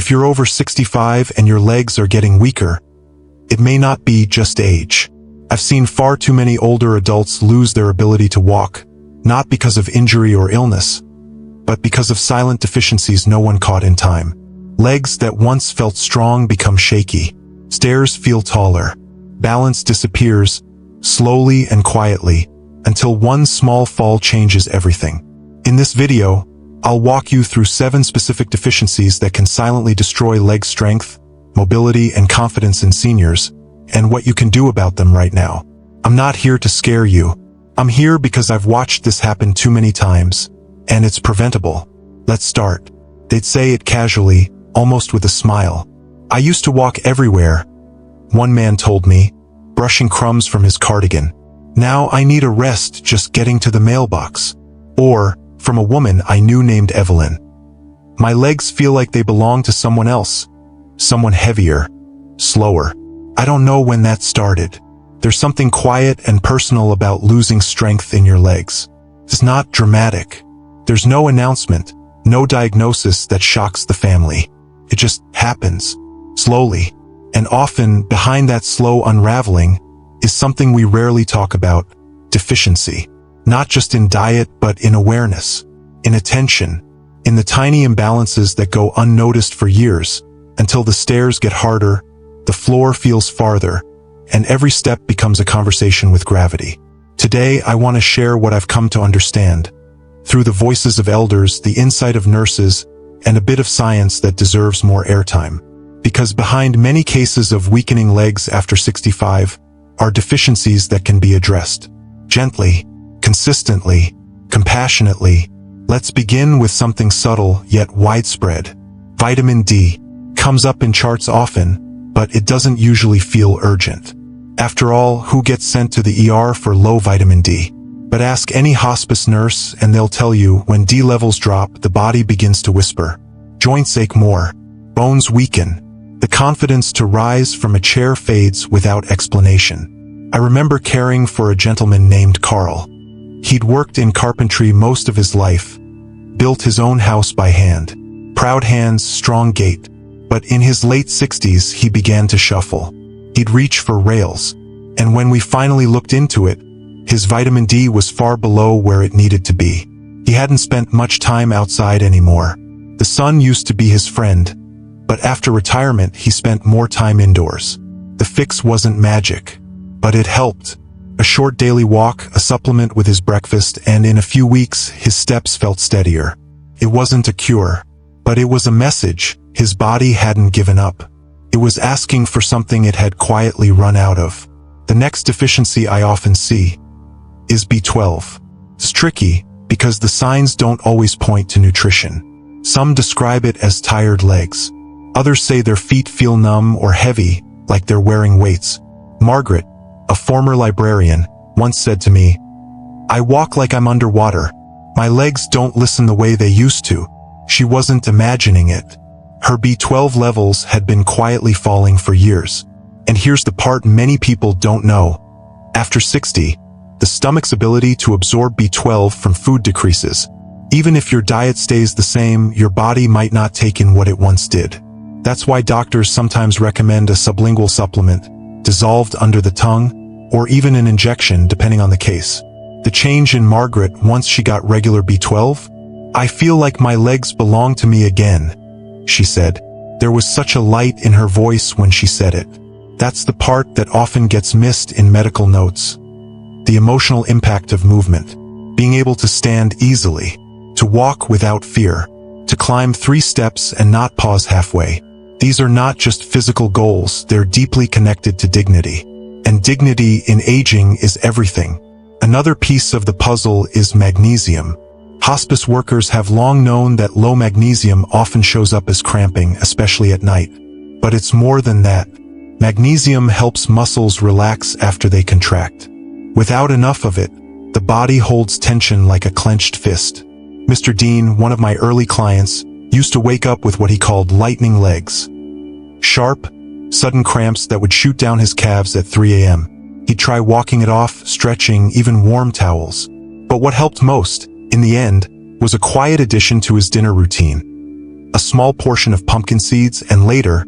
If you're over 65 and your legs are getting weaker, it may not be just age. I've seen far too many older adults lose their ability to walk, not because of injury or illness, but because of silent deficiencies no one caught in time. Legs that once felt strong become shaky. Stairs feel taller. Balance disappears, slowly and quietly, until one small fall changes everything. In this video, I'll walk you through 7 specific deficiencies that can silently destroy leg strength, mobility, and confidence in seniors, and what you can do about them right now. I'm not here to scare you. I'm here because I've watched this happen too many times, and it's preventable. Let's start. They'd say it casually, almost with a smile. I used to walk everywhere, one man told me, brushing crumbs from his cardigan. Now I need a rest just getting to the mailbox. Or, from a woman I knew named Evelyn. My legs feel like they belong to someone else. Someone heavier, slower. I don't know when that started. There's something quiet and personal about losing strength in your legs. It's not dramatic. There's no announcement, no diagnosis that shocks the family. It just happens, slowly. And often, behind that slow unraveling, is something we rarely talk about: deficiency. Not just in diet, but in awareness, in attention, in the tiny imbalances that go unnoticed for years, until the stairs get harder, the floor feels farther, and every step becomes a conversation with gravity. Today, I want to share what I've come to understand, through the voices of elders, the insight of nurses, and a bit of science that deserves more airtime. Because behind many cases of weakening legs after 65 are deficiencies that can be addressed. Gently, consistently, compassionately. Let's begin with something subtle yet widespread. Vitamin D comes up in charts often, but it doesn't usually feel urgent. After all, who gets sent to the ER for low vitamin D? But ask any hospice nurse and they'll tell you when D levels drop, the body begins to whisper. Joints ache more, bones weaken, the confidence to rise from a chair fades without explanation. I remember caring for a gentleman named Carl. He'd worked in carpentry most of his life, built his own house by hand. Proud hands, strong gait. But in his late 60s, he began to shuffle. He'd reach for rails. And when we finally looked into it, his vitamin D was far below where it needed to be. He hadn't spent much time outside anymore. The sun used to be his friend, but after retirement, he spent more time indoors. The fix wasn't magic, but it helped. A short daily walk, a supplement with his breakfast, and in a few weeks, his steps felt steadier. It wasn't a cure, but it was a message. His body hadn't given up. It was asking for something it had quietly run out of. The next deficiency I often see is B12. It's tricky because the signs don't always point to nutrition. Some describe it as tired legs. Others say their feet feel numb or heavy, like they're wearing weights. Margaret, a former librarian, once said to me, "I walk like I'm underwater. My legs don't listen the way they used to." She wasn't imagining it. Her B12 levels had been quietly falling for years. And here's the part many people don't know. After 60, the stomach's ability to absorb B12 from food decreases. Even if your diet stays the same, your body might not take in what it once did. That's why doctors sometimes recommend a sublingual supplement, dissolved under the tongue, or even an injection depending on the case. The change in Margaret once she got regular B12? "I feel like my legs belong to me again," she said. There was such a light in her voice when she said it. That's the part that often gets missed in medical notes. The emotional impact of movement. Being able to stand easily, to walk without fear, to climb 3 steps and not pause halfway. These are not just physical goals, they're deeply connected to dignity. And dignity in aging is everything. Another piece of the puzzle is magnesium. Hospice workers have long known that low magnesium often shows up as cramping, especially at night. But it's more than that. Magnesium helps muscles relax after they contract. Without enough of it, the body holds tension like a clenched fist. Mr. Dean, one of my early clients, used to wake up with what he called lightning legs. Sharp, sudden cramps that would shoot down his calves at 3 a.m. He'd try walking it off, stretching, even warm towels. But what helped most, in the end, was a quiet addition to his dinner routine. a small portion of pumpkin seeds, and later,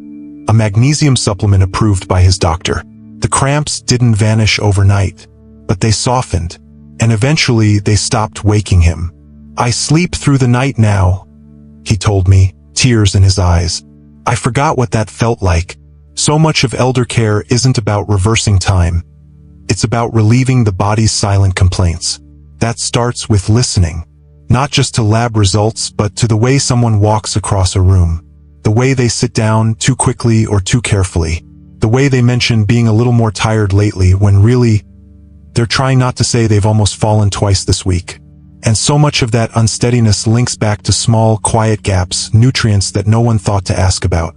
a magnesium supplement approved by his doctor. The cramps didn't vanish overnight, but they softened, and eventually they stopped waking him. "I sleep through the night now," he told me, tears in his eyes. I forgot what that felt like. So much of elder care isn't about reversing time. It's about relieving the body's silent complaints. That starts with listening, not just to lab results, but to the way someone walks across a room, the way they sit down too quickly or too carefully, the way they mention being a little more tired lately when really, they're trying not to say they've almost fallen twice this week. And so much of that unsteadiness links back to small, quiet gaps, nutrients that no one thought to ask about.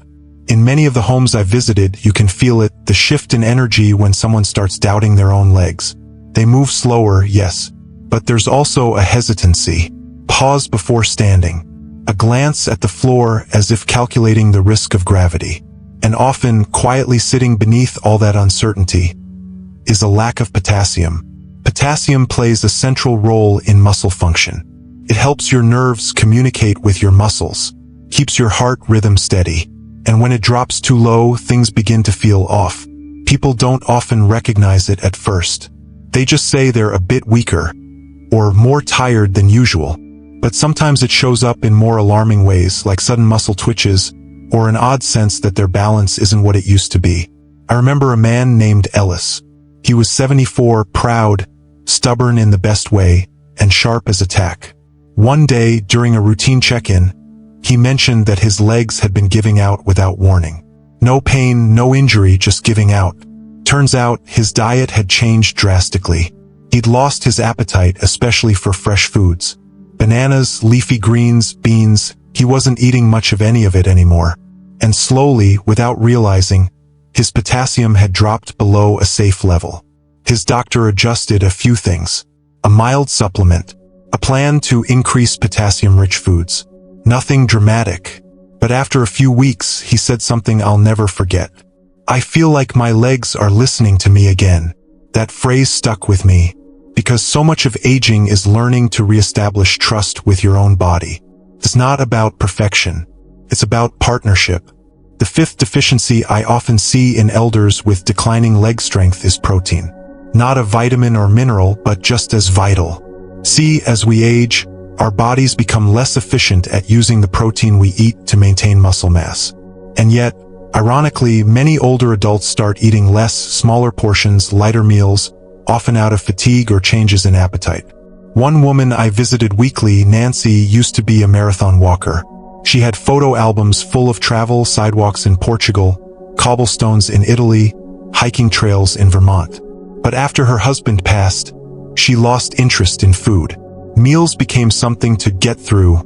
In many of the homes I've visited, you can feel it, the shift in energy when someone starts doubting their own legs. They move slower, yes, but there's also a hesitancy. Pause before standing. A glance at the floor as if calculating the risk of gravity. And often, quietly sitting beneath all that uncertainty, is a lack of potassium. Potassium plays a central role in muscle function. It helps your nerves communicate with your muscles, keeps your heart rhythm steady. And when it drops too low, things begin to feel off. People don't often recognize it at first. They just say they're a bit weaker, or more tired than usual. But sometimes it shows up in more alarming ways, like sudden muscle twitches, or an odd sense that their balance isn't what it used to be. I remember a man named Ellis. He was 74, proud, stubborn in the best way, and sharp as a tack. One day, during a routine check-in, he mentioned that his legs had been giving out without warning. No pain, no injury, just giving out. Turns out, his diet had changed drastically. He'd lost his appetite, especially for fresh foods. Bananas, leafy greens, beans, he wasn't eating much of any of it anymore. And slowly, without realizing, his potassium had dropped below a safe level. His doctor adjusted a few things. A mild supplement, a plan to increase potassium-rich foods. Nothing dramatic. But after a few weeks, he said something I'll never forget. "I feel like my legs are listening to me again." That phrase stuck with me, because so much of aging is learning to reestablish trust with your own body. It's not about perfection. It's about partnership. The fifth deficiency I often see in elders with declining leg strength is protein. Not a vitamin or mineral, but just as vital. See, as we age, our bodies become less efficient at using the protein we eat to maintain muscle mass. And yet, ironically, many older adults start eating less, smaller portions, lighter meals, often out of fatigue or changes in appetite. One woman I visited weekly, Nancy, used to be a marathon walker. She had photo albums full of travel, sidewalks in Portugal, cobblestones in Italy, hiking trails in Vermont. But after her husband passed, she lost interest in food. Meals became something to get through,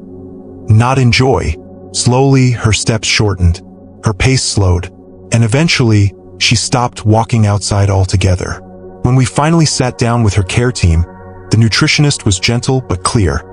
not enjoy. Slowly, her steps shortened, her pace slowed, and eventually, she stopped walking outside altogether. When we finally sat down with her care team, the nutritionist was gentle but clear.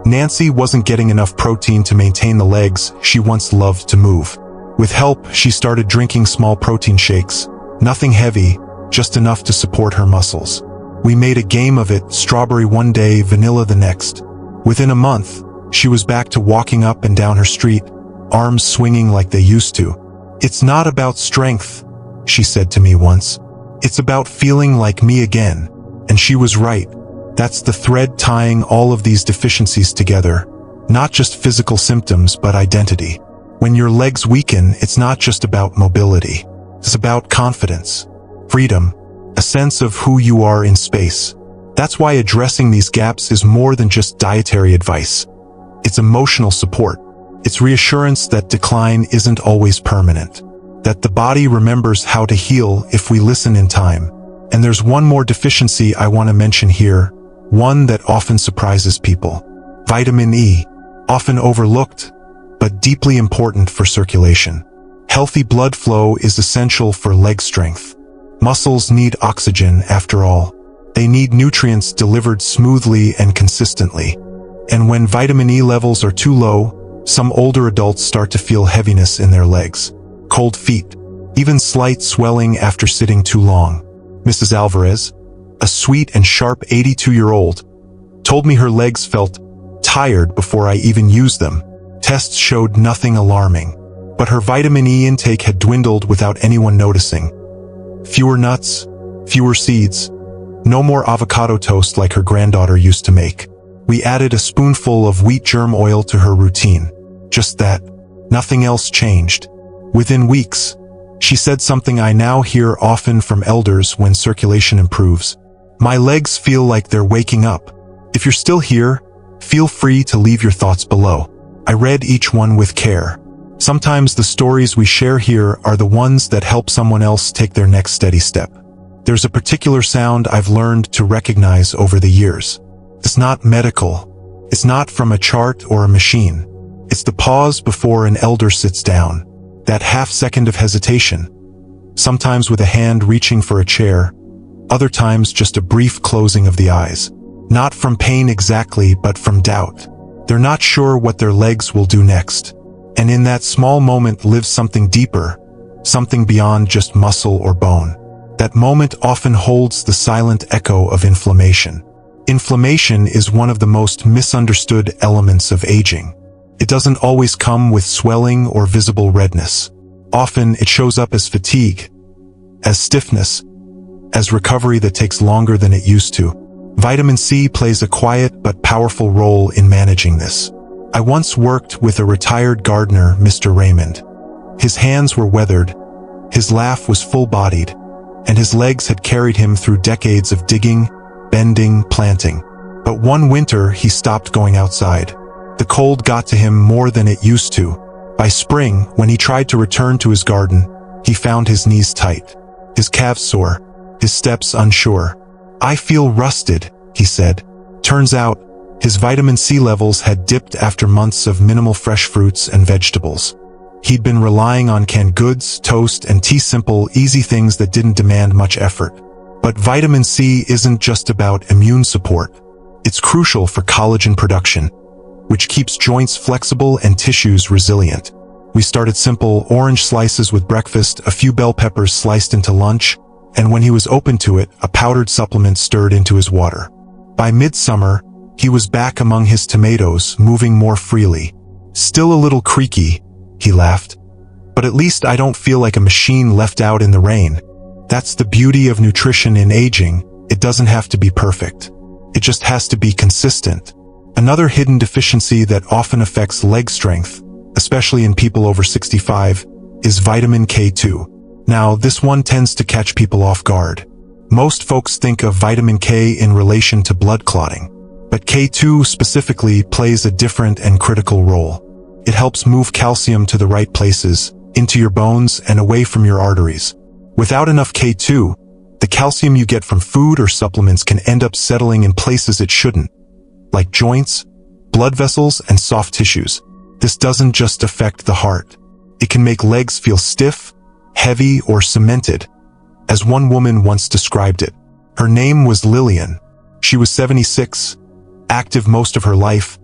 Nancy wasn't getting enough protein to maintain the legs she once loved to move. With help, she started drinking small protein shakes, nothing heavy, just enough to support her muscles. We made a game of it, strawberry one day, vanilla the next. Within a month, she was back to walking up and down her street, arms swinging like they used to. "It's not about strength," she said to me once. "It's about feeling like me again." And she was right. That's the thread tying all of these deficiencies together. Not just physical symptoms, but identity. When your legs weaken, it's not just about mobility. It's about confidence, freedom, a sense of who you are in space. That's why addressing these gaps is more than just dietary advice. It's emotional support. It's reassurance that decline isn't always permanent, that the body remembers how to heal if we listen in time. And there's one more deficiency I want to mention here, one that often surprises people. Vitamin E, often overlooked, but deeply important for circulation. Healthy blood flow is essential for leg strength. Muscles need oxygen, after all. They need nutrients delivered smoothly and consistently. And when vitamin E levels are too low, some older adults start to feel heaviness in their legs, cold feet, even slight swelling after sitting too long. Mrs. Alvarez, a sweet and sharp 82-year-old, told me her legs felt tired before I even used them. Tests showed nothing alarming, but her vitamin E intake had dwindled without anyone noticing. Fewer nuts, fewer seeds, no more avocado toast like her granddaughter used to make. We added a spoonful of wheat germ oil to her routine. Just that. Nothing else changed. Within weeks, she said something I now hear often from elders when circulation improves. My legs feel like they're waking up. If you're still here, feel free to leave your thoughts below. I read each one with care. Sometimes the stories we share here are the ones that help someone else take their next steady step. There's a particular sound I've learned to recognize over the years. It's not medical. It's not from a chart or a machine. It's the pause before an elder sits down. That half second of hesitation. Sometimes with a hand reaching for a chair, other times just a brief closing of the eyes. Not from pain exactly, but from doubt. They're not sure what their legs will do next. And in that small moment lives something deeper, something beyond just muscle or bone. That moment often holds the silent echo of inflammation. Inflammation is one of the most misunderstood elements of aging. It doesn't always come with swelling or visible redness. Often it shows up as fatigue, as stiffness, as recovery that takes longer than it used to. Vitamin C plays a quiet but powerful role in managing this. I once worked with a retired gardener, Mr. Raymond. His hands were weathered, his laugh was full-bodied, and his legs had carried him through decades of digging, bending, planting. But one winter, he stopped going outside. The cold got to him more than it used to. By spring, when he tried to return to his garden, he found his knees tight, his calves sore, his steps unsure. "I feel rusted," he said. Turns out, his vitamin C levels had dipped after months of minimal fresh fruits and vegetables. He'd been relying on canned goods, toast, and tea, simple, easy things that didn't demand much effort. But vitamin C isn't just about immune support. It's crucial for collagen production, which keeps joints flexible and tissues resilient. We started simple: orange slices with breakfast, a few bell peppers sliced into lunch, and when he was open to it, a powdered supplement stirred into his water. By midsummer, he was back among his tomatoes, moving more freely. "Still a little creaky," he laughed. "But at least I don't feel like a machine left out in the rain." That's the beauty of nutrition in aging. It doesn't have to be perfect. It just has to be consistent. Another hidden deficiency that often affects leg strength, especially in people over 65, is vitamin K2. Now, this one tends to catch people off guard. Most folks think of vitamin K in relation to blood clotting, but K2 specifically plays a different and critical role. It helps move calcium to the right places, into your bones and away from your arteries. Without enough K2, the calcium you get from food or supplements can end up settling in places it shouldn't, like joints, blood vessels, and soft tissues. This doesn't just affect the heart. It can make legs feel stiff, heavy, or cemented, as one woman once described it. Her name was Lillian. She was 76, active most of her life,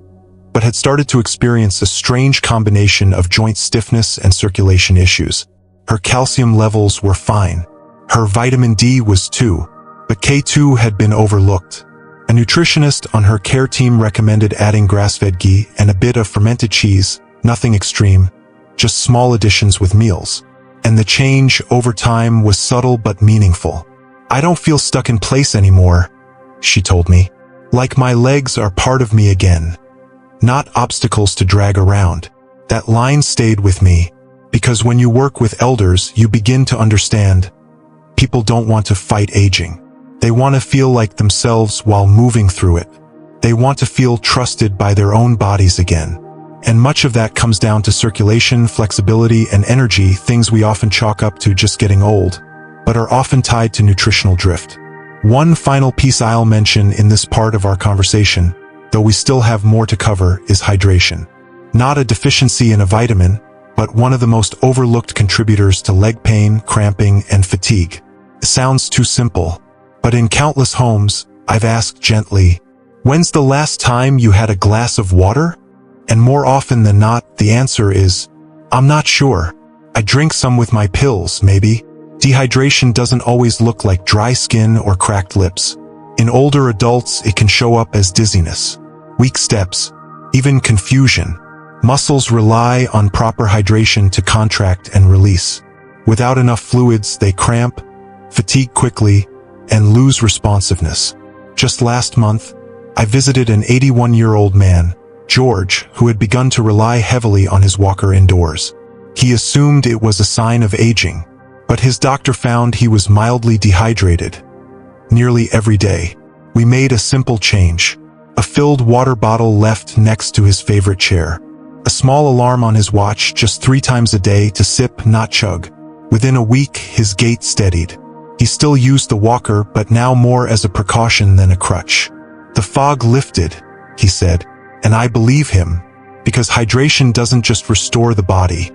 but had started to experience a strange combination of joint stiffness and circulation issues. Her calcium levels were fine. Her vitamin D was too, but K2 had been overlooked. A nutritionist on her care team recommended adding grass-fed ghee and a bit of fermented cheese, nothing extreme, just small additions with meals. And the change over time was subtle but meaningful. "I don't feel stuck in place anymore," she told me. "Like my legs are part of me again, not obstacles to drag around." That line stayed with me, because when you work with elders, you begin to understand. People don't want to fight aging. They want to feel like themselves while moving through it. They want to feel trusted by their own bodies again. And much of that comes down to circulation, flexibility, and energy, things we often chalk up to just getting old, but are often tied to nutritional drift. One final piece I'll mention in this part of our conversation, though we still have more to cover, is hydration. Not a deficiency in a vitamin, but one of the most overlooked contributors to leg pain, cramping, and fatigue. It sounds too simple, but in countless homes, I've asked gently, "When's the last time you had a glass of water?" And more often than not, the answer is, "I'm not sure. I drink some with my pills, maybe." Dehydration doesn't always look like dry skin or cracked lips. In older adults, it can show up as dizziness, weak steps, even confusion. Muscles rely on proper hydration to contract and release. Without enough fluids, they cramp, fatigue quickly, and lose responsiveness. Just last month, I visited an 81-year-old man, George, who had begun to rely heavily on his walker indoors. He assumed it was a sign of aging, but his doctor found he was mildly dehydrated. Nearly every day, we made a simple change. A filled water bottle left next to his favorite chair. A small alarm on his watch just 3 times a day to sip, not chug. Within a week, his gait steadied. He still used the walker, but now more as a precaution than a crutch. The fog lifted, he said, and I believe him, because hydration doesn't just restore the body.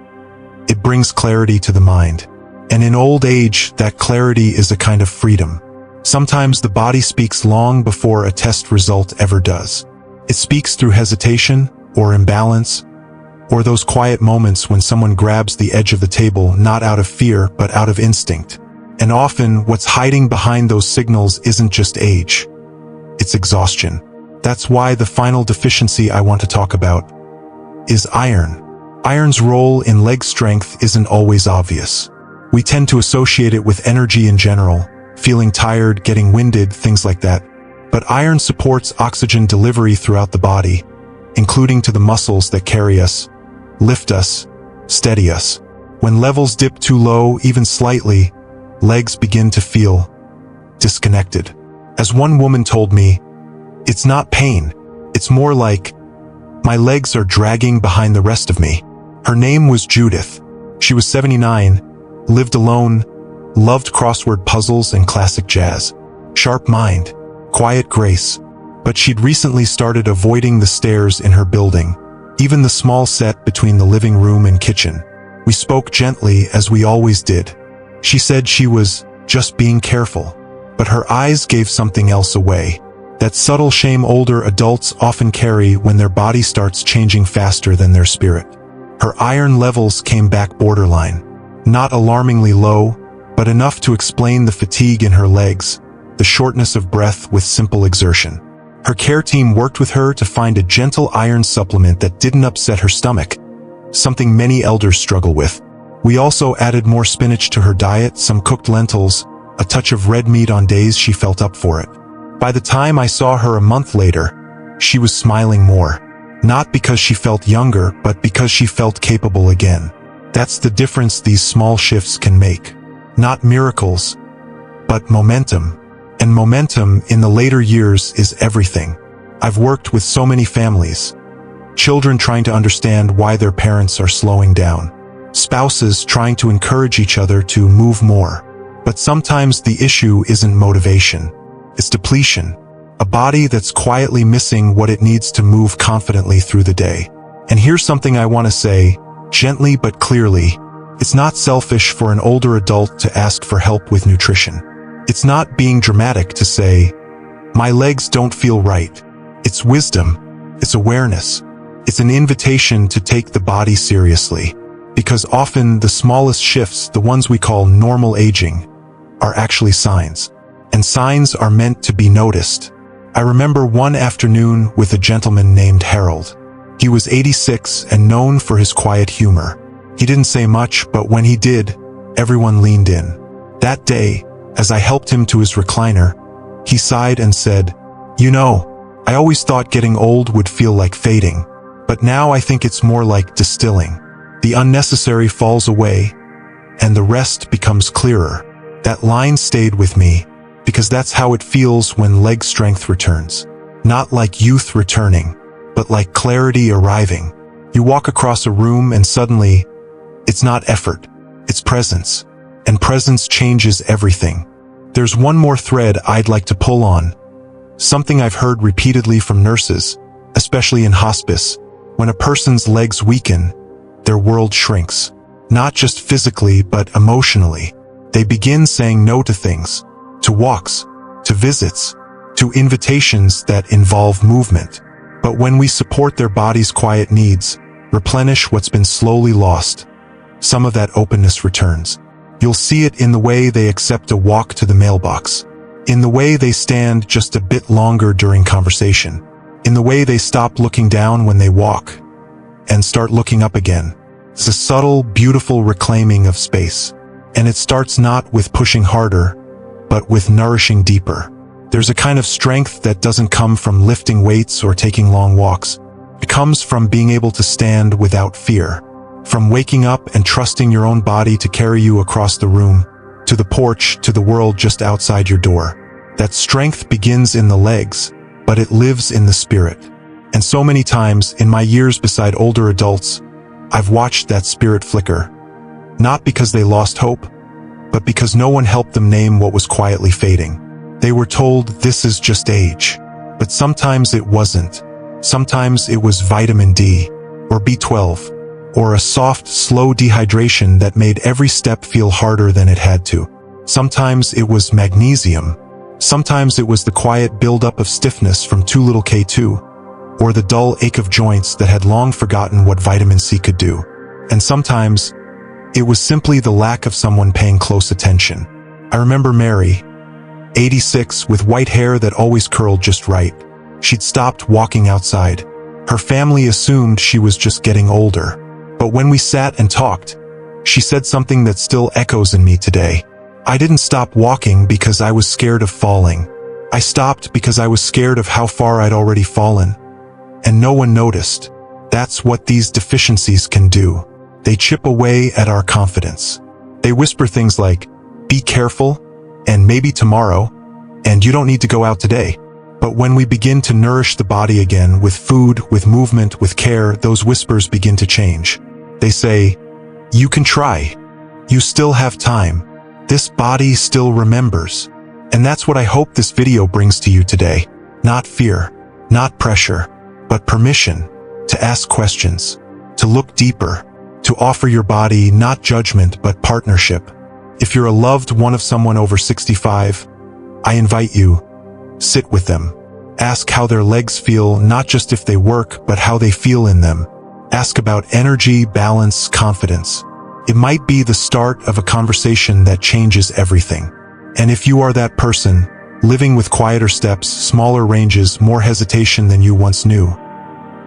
It brings clarity to the mind. And in old age, that clarity is a kind of freedom. Sometimes the body speaks long before a test result ever does. It speaks through hesitation, or imbalance, or those quiet moments when someone grabs the edge of the table not out of fear but out of instinct. And often, what's hiding behind those signals isn't just age. It's exhaustion. That's why the final deficiency I want to talk about is iron. Iron's role in leg strength isn't always obvious. We tend to associate it with energy in general, feeling tired, getting winded, things like that. But iron supports oxygen delivery throughout the body, including to the muscles that carry us, lift us, steady us. When levels dip too low, even slightly, legs begin to feel disconnected. As one woman told me, it's not pain, it's more like, my legs are dragging behind the rest of me. Her name was Judith. She was 79, lived alone, loved crossword puzzles and classic jazz. Sharp mind, quiet grace. But she'd recently started avoiding the stairs in her building, even the small set between the living room and kitchen. We spoke gently, as we always did. She said she was just being careful, but her eyes gave something else away. That subtle shame older adults often carry when their body starts changing faster than their spirit. Her iron levels came back borderline. Not alarmingly low, but enough to explain the fatigue in her legs, the shortness of breath with simple exertion. Her care team worked with her to find a gentle iron supplement that didn't upset her stomach, something many elders struggle with. We also added more spinach to her diet, some cooked lentils, a touch of red meat on days she felt up for it. By the time I saw her a month later, she was smiling more. Not because she felt younger, but because she felt capable again. That's the difference these small shifts can make. Not miracles, but momentum. And momentum in the later years is everything. I've worked with so many families. Children trying to understand why their parents are slowing down. Spouses trying to encourage each other to move more. But sometimes the issue isn't motivation. It's depletion. A body that's quietly missing what it needs to move confidently through the day. And here's something I want to say, gently but clearly. It's not selfish for an older adult to ask for help with nutrition. It's not being dramatic to say, my legs don't feel right. It's wisdom. It's awareness. It's an invitation to take the body seriously. Because often the smallest shifts, the ones we call normal aging, are actually signs. And signs are meant to be noticed. I remember one afternoon with a gentleman named Harold. He was 86 and known for his quiet humor. He didn't say much, but when he did, everyone leaned in. That day, as I helped him to his recliner, he sighed and said, "You know, I always thought getting old would feel like fading, but now I think it's more like distilling. The unnecessary falls away, and the rest becomes clearer." That line stayed with me, because that's how it feels when leg strength returns. Not like youth returning, but like clarity arriving. You walk across a room and suddenly, it's not effort, it's presence. And presence changes everything. There's one more thread I'd like to pull on. Something I've heard repeatedly from nurses, especially in hospice. When a person's legs weaken, their world shrinks. Not just physically, but emotionally. They begin saying no to things. To walks, to visits, to invitations that involve movement. But when we support their body's quiet needs, replenish what's been slowly lost, some of that openness returns. You'll see it in the way they accept a walk to the mailbox, in the way they stand just a bit longer during conversation, in the way they stop looking down when they walk, and start looking up again. It's a subtle, beautiful reclaiming of space. And it starts not with pushing harder, but with nourishing deeper. There's a kind of strength that doesn't come from lifting weights or taking long walks. It comes from being able to stand without fear, from waking up and trusting your own body to carry you across the room, to the porch, to the world just outside your door. That strength begins in the legs, but it lives in the spirit. And so many times, in my years beside older adults, I've watched that spirit flicker. Not because they lost hope, but because no one helped them name what was quietly fading. They were told this is just age. But sometimes it wasn't. Sometimes it was vitamin D, or B12, or a soft, slow dehydration that made every step feel harder than it had to. Sometimes it was magnesium. Sometimes it was the quiet buildup of stiffness from too little K2, or the dull ache of joints that had long forgotten what vitamin C could do. And sometimes it was simply the lack of someone paying close attention. I remember Mary, 86, with white hair that always curled just right. She'd stopped walking outside. Her family assumed she was just getting older. But when we sat and talked, she said something that still echoes in me today. I didn't stop walking because I was scared of falling. I stopped because I was scared of how far I'd already fallen. And no one noticed. That's what these deficiencies can do. They chip away at our confidence. They whisper things like, "Be careful," and "maybe tomorrow," and "you don't need to go out today." But when we begin to nourish the body again with food, with movement, with care, those whispers begin to change. They say, "You can try. You still have time. This body still remembers." And that's what I hope this video brings to you today. Not fear, not pressure, but permission to ask questions, to look deeper, to offer your body not judgment but partnership. If you're a loved one of someone over 65, I invite you, sit with them. Ask how their legs feel, not just if they work, but how they feel in them. Ask about energy, balance, confidence. It might be the start of a conversation that changes everything. And if you are that person, living with quieter steps, smaller ranges, more hesitation than you once knew,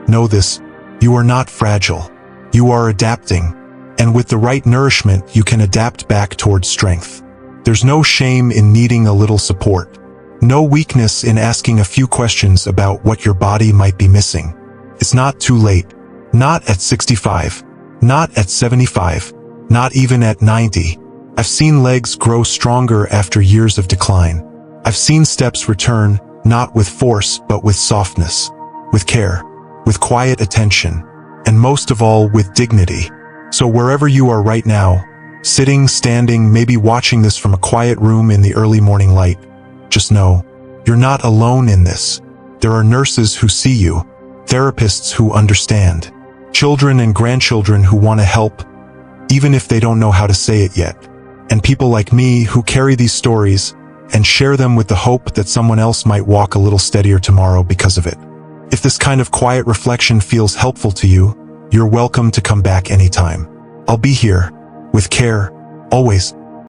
know this: you are not fragile. You are adapting. And with the right nourishment, you can adapt back towards strength. There's no shame in needing a little support. No weakness in asking a few questions about what your body might be missing. It's not too late. Not at 65. Not at 75. Not even at 90. I've seen legs grow stronger after years of decline. I've seen steps return, not with force, but with softness, with care, with quiet attention, and most of all, with dignity. So wherever you are right now, sitting, standing, maybe watching this from a quiet room in the early morning light, just know, you're not alone in this. There are nurses who see you, therapists who understand, children and grandchildren who want to help, even if they don't know how to say it yet, and people like me who carry these stories and share them with the hope that someone else might walk a little steadier tomorrow because of it. If this kind of quiet reflection feels helpful to you, you're welcome to come back anytime. I'll be here, with care, always.